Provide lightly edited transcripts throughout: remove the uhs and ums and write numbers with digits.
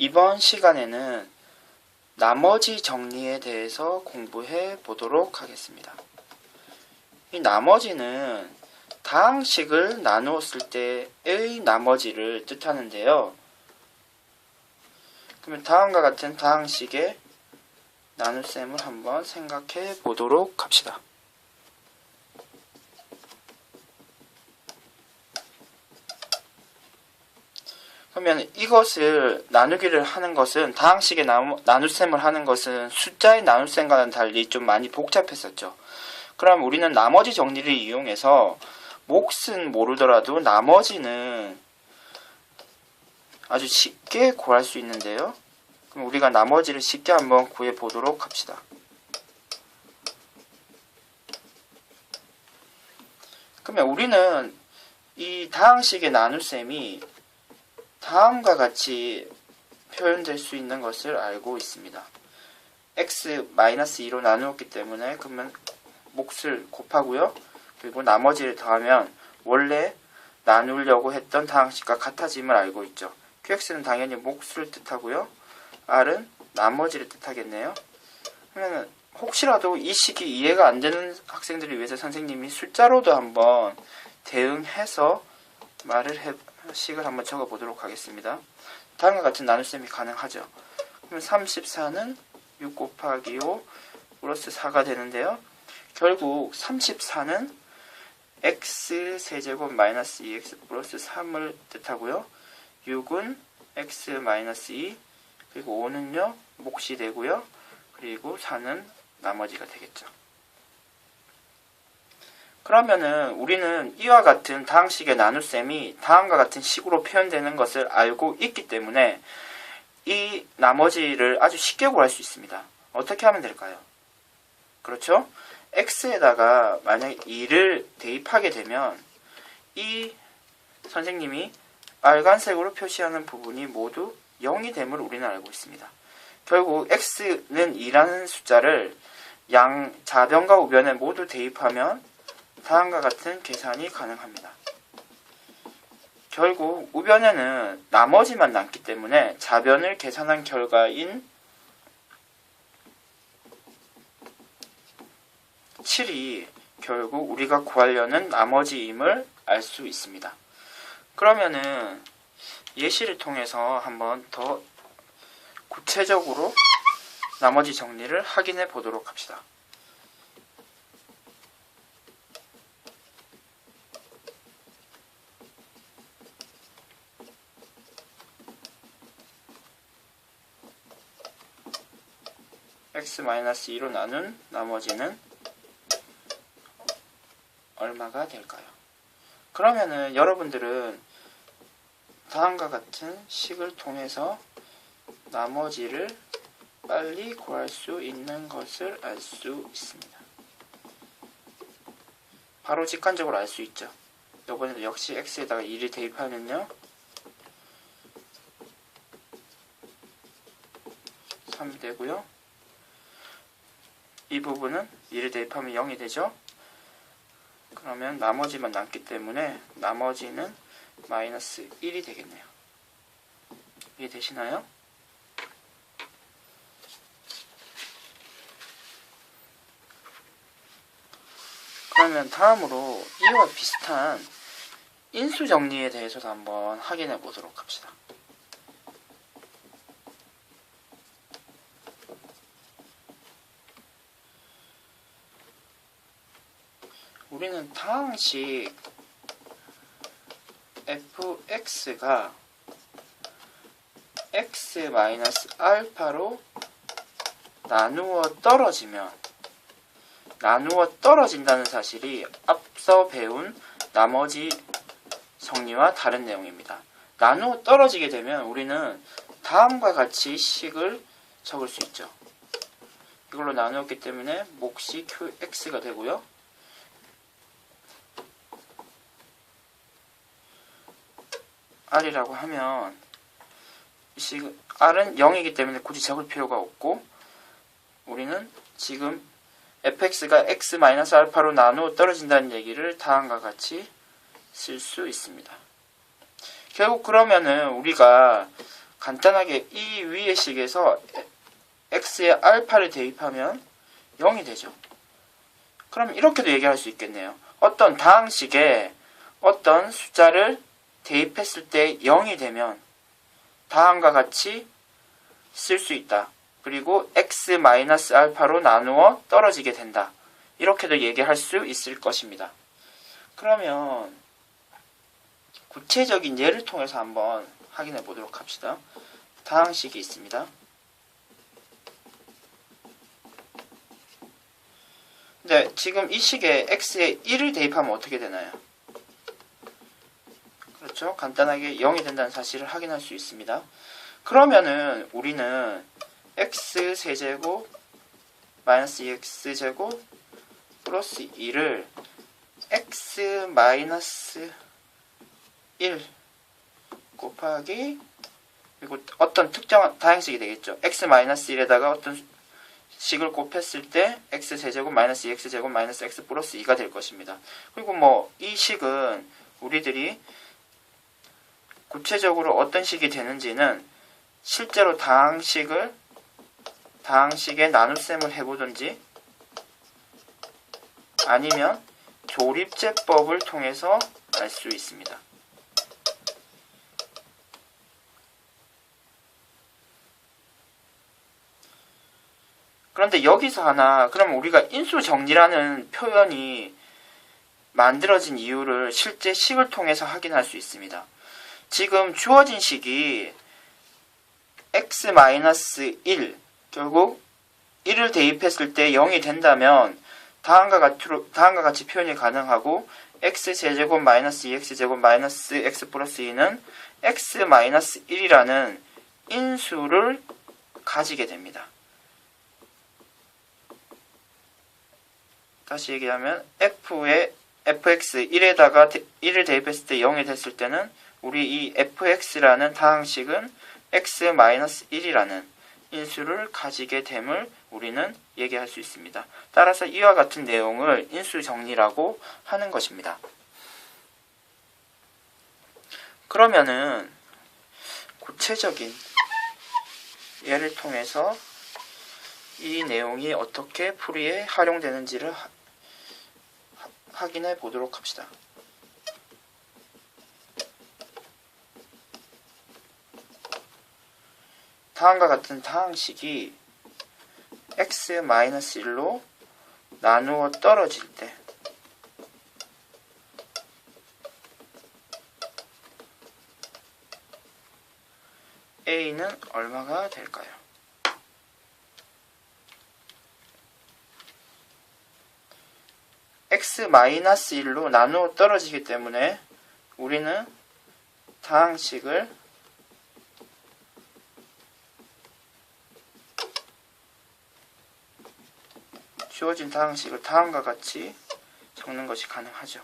이번 시간에는 나머지 정리에 대해서 공부해 보도록 하겠습니다. 이 나머지는 다항식을 나누었을 때의 나머지를 뜻하는데요. 그러면 다음과 같은 다항식의 나눗셈을 한번 생각해 보도록 합시다. 그러면 이것을 나누기를 하는 것은 다항식의 나눗셈을 하는 것은 숫자의 나눗셈과는 달리 좀 많이 복잡했었죠. 그럼 우리는 나머지 정리를 이용해서 몫은 모르더라도 나머지는 아주 쉽게 구할 수 있는데요. 그럼 우리가 나머지를 쉽게 한번 구해 보도록 합시다. 그러면 우리는 이 다항식의 나눗셈이 다음과 같이 표현될 수 있는 것을 알고 있습니다. x-2로 나누었기 때문에 그러면 몫을 곱하고요. 그리고 나머지를 더하면 원래 나누려고 했던 다항식과 같아짐을 알고 있죠. qx는 당연히 몫을 뜻하고요. r은 나머지를 뜻하겠네요. 그러면 혹시라도 이 식이 이해가 안 되는 학생들을 위해서 선생님이 숫자로도 한번 대응해서 식을 한번 적어 보도록 하겠습니다. 다음과 같은 나눗셈이 가능하죠. 그러면 34는 6 곱하기 5 플러스 4가 되는데요. 결국 34는 x 세제곱 마이너스 2x 플러스 3을 뜻하고요. 6은 x 마이너스 2 그리고 5는요 몫이 되고요. 그리고 4는 나머지가 되겠죠. 그러면은 우리는 이와 같은 다항식의 나눗셈이 다음과 같은 식으로 표현되는 것을 알고 있기 때문에 이 나머지를 아주 쉽게 구할 수 있습니다. 어떻게 하면 될까요? 그렇죠? x에다가 만약에 2를 대입하게 되면 이 선생님이 빨간색으로 표시하는 부분이 모두 0이 됨을 우리는 알고 있습니다. 결국 x는 2라는 숫자를 양 좌변과 우변에 모두 대입하면 다음과 같은 계산이 가능합니다. 결국 우변에는 나머지만 남기 때문에 좌변을 계산한 결과인 7이 결국 우리가 구하려는 나머지임을 알 수 있습니다. 그러면은 예시를 통해서 한번 더 구체적으로 나머지 정리를 확인해 보도록 합시다. x-2로 나눈 나머지는 얼마가 될까요? 그러면은 여러분들은 다음과 같은 식을 통해서 나머지를 빨리 구할 수 있는 것을 알 수 있습니다. 바로 직관적으로 알 수 있죠. 이번에도 역시 x에다가 2를 대입하면요 3이 되고요. 이 부분은 2를 대입하면 0이 되죠. 그러면 나머지만 남기 때문에 나머지는 마이너스 1이 되겠네요. 이해되시나요? 그러면 다음으로 이와 비슷한 인수 정리에 대해서도 한번 확인해 보도록 합시다. 우리는 다항식 fx가 x-알파로 나누어 떨어진다는 사실이 앞서 배운 나머지 정리와 다른 내용입니다. 나누어 떨어지게 되면 우리는 다음과 같이 식을 적을 수 있죠. 이걸로 나누었기 때문에 몫이 qx가 되고요. r이라고 하면 r은 0이기 때문에 굳이 적을 필요가 없고 우리는 지금 fx가 x-알파로 나누어 떨어진다는 얘기를 다음과 같이 쓸 수 있습니다. 결국 그러면은 우리가 간단하게 이 위의 식에서 x에 알파를 대입하면 0이 되죠. 그럼 이렇게도 얘기할 수 있겠네요. 어떤 다항식에 어떤 숫자를 대입했을 때 0이 되면 다음과 같이 쓸 수 있다. 그리고 x-알파로 나누어 떨어지게 된다. 이렇게도 얘기할 수 있을 것입니다. 그러면 구체적인 예를 통해서 한번 확인해 보도록 합시다. 다항식이 있습니다. 근데 지금 이 식에 x에 1을 대입하면 어떻게 되나요? 그렇죠. 간단하게 0이 된다는 사실을 확인할 수 있습니다. 그러면은 우리는 x세제곱 마이너스 2x제곱 플러스 2를 x 마이너스 1 곱하기 그리고 어떤 특정한 다항식이 되겠죠. x 마이너스 1에다가 어떤 식을 곱했을 때 x세제곱 마이너스 2x제곱 마이너스 x 플러스 2가 될 것입니다. 그리고 뭐 이 식은 우리들이 구체적으로 어떤 식이 되는지는 실제로 다항식의 나눗셈을 해보든지 아니면 조립제법을 통해서 알 수 있습니다. 그런데 여기서 하나, 그럼 우리가 인수정리라는 표현이 만들어진 이유를 실제 식을 통해서 확인할 수 있습니다. 지금 주어진 식이 x-1, 결국 1을 대입했을 때 0이 된다면 다음과 같이 표현이 가능하고 x제곱 마이너스 2x제곱 마이너스 x 플러스 2는 x-1이라는 인수를 가지게 됩니다. 다시 얘기하면 fx 1에다가 1을 대입했을 때 0이 됐을 때는 우리 이 fx라는 다항식은 x-1이라는 인수를 가지게 됨을 우리는 얘기할 수 있습니다. 따라서 이와 같은 내용을 인수정리라고 하는 것입니다. 그러면은 구체적인 예를 통해서 이 내용이 어떻게 풀이에 활용되는지를 확인해 보도록 합시다. 다음과 같은 다항식이 x-1로 나누어 떨어질 때 a는 얼마가 될까요? x-1로 나누어 떨어지기 때문에 우리는 다항식을 주어진 다항식을 다음과 같이 적는 것이 가능하죠.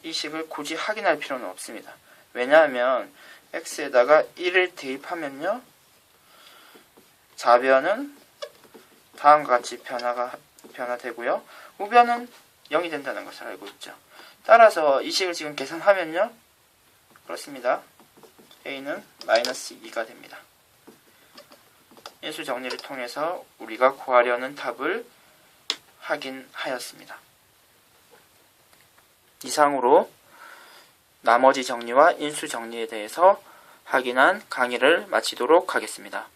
이 식을 굳이 확인할 필요는 없습니다. 왜냐하면 x에다가 1을 대입하면요, 좌변은 다음과 같이 변화되고요, 우변은 0이 된다는 것을 알고 있죠. 따라서 이 식을 지금 계산하면요, 그렇습니다. a는 마이너스 2가 됩니다. 인수 정리를 통해서 우리가 구하려는 답을 확인하였습니다. 이상으로 나머지 정리와 인수 정리에 대해서 확인한 강의를 마치도록 하겠습니다.